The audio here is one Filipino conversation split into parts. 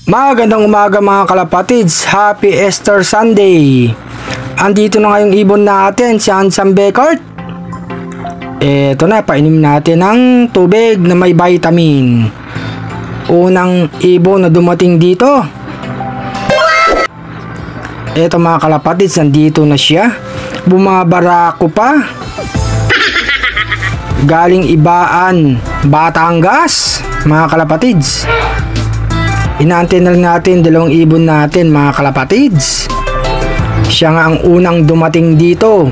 Magandang umaga mga kalapatids, Happy Easter Sunday. Andito na ngayong ibon natin, si Handsome Beckert. Eto na, painim natin ng tubig na may vitamin. Unang ibon na dumating dito. Eto mga kalapatids, nandito na siya. Bumabarako pa. Galing Ibaan, Batangas, mga kalapatids. Inaantay na natin dalawang ibon natin mga kalapatids. Siya nga ang unang dumating dito.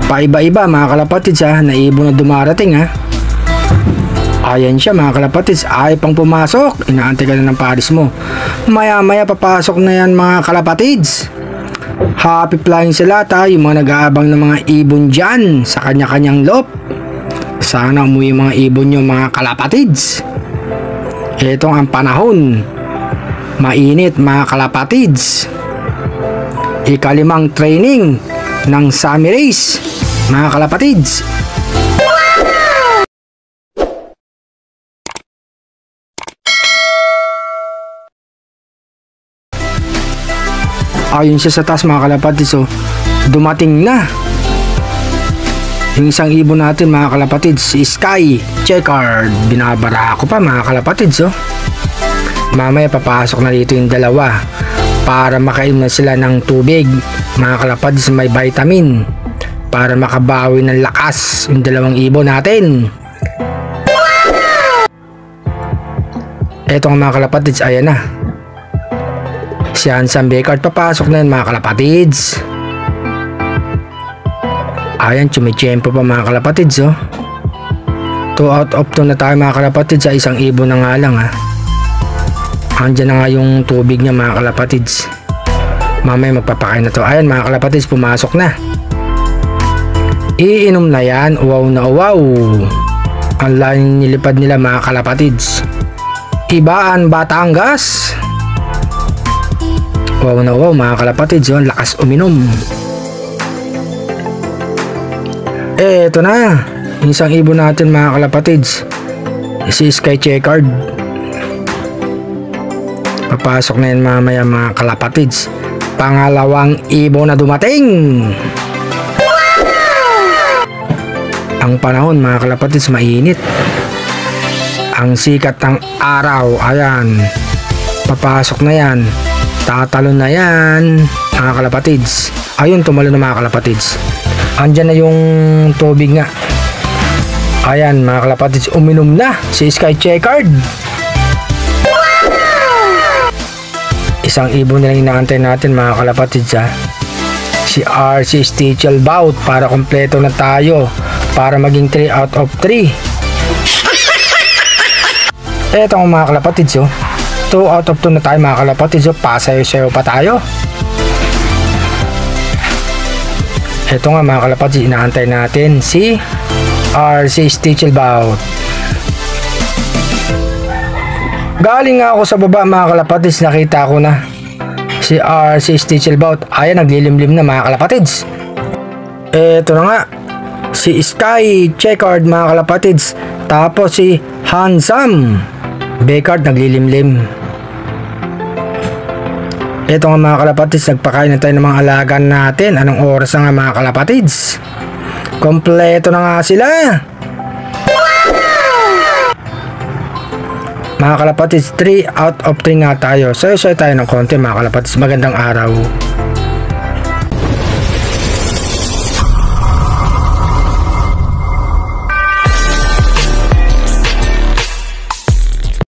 Paiba-iba mga kalapatids na ibon na dumarating Ayan siya mga kalapatids, ay pang pumasok. Inaantay ka na ng pares mo. Maya-maya papasok na yan mga kalapatids. Happy flying sila yung mga nag-aabang ng mga ibon dyan sa kanya-kanyang lop. Sana umuwi mga ibon nyo mga kalapatids. Itong ang panahon. Mainit mga kalapatids. Ikalimang training ng Summer Race mga kalapatids. Ayun siya sa taas mga kalapatids. Dumating na yung isang ibon natin mga kalapatids, si Sky Checkard. Binabara ko pa mga kalapatids. Mamaya papasok na dito yung dalawa para makainom na sila ng tubig mga kalapatids, may vitamin para makabawi ng lakas yung dalawang ibon natin. Eto mga kalapatids, ayan na si Handsome Beckert. Papasok na yun mga kalapatids. Ayan, chumichempo pa mga kalapatids 2 out of 2 na tayo mga kalapatids sa isang ibon na nga lang Andyan na nga yung tubig niya mga kalapatids. Mamaya magpapakain na to. Ayan mga kalapatids, pumasok na. Iinom na yan. Wow na wow. Ang laking nilipad nila mga kalapatids. Ibaan, Batangas. Wow na wow mga kalapatids. Ang lakas uminom. Eto na. Isang ibon natin mga kalapatids, si Sky Checkard. Papasok na yan mamaya mga kalapatids. Pangalawang ibon na dumating. Ang panahon mga kalapatids, mainit. Ang sikat ng araw, ayan. Papasok na yan. Tatalon na yan mga kalapatids. Ayun, tumalo na mga kalapatids. Andyan na yung tubig nga. Ayan mga kalapatids, uminom na si Sky Checkard. Isang ibon na lang inaantay natin mga kalapatids si RC Stichel Bout para kompleto na tayo, para maging 3 out of 3. Eto mga kalapatids 2 out of 2 na tayo mga kalapatids. Pasayo-sayo pa tayo. Eto nga mga kalapatids, inaantay natin si RC Stichel Bout. Galing nga ako sa baba mga kalapatids, nakita ko na si RC Stichel Bout. Ayan, naglilimlim na mga kalapatids. Eto na nga si Sky Checkard mga kalapatids. Tapos si Handsome Beckert naglilimlim. Eto nga mga kalapatids, nagpakain na tayo ng mga alaga natin. Anong oras na nga mga kalapatids? Kompleto na nga sila. Mga kalapatids, 3 out of 3 nga tayo. Sayo-sayo tayo ng konti mga kalapatids. Magandang araw.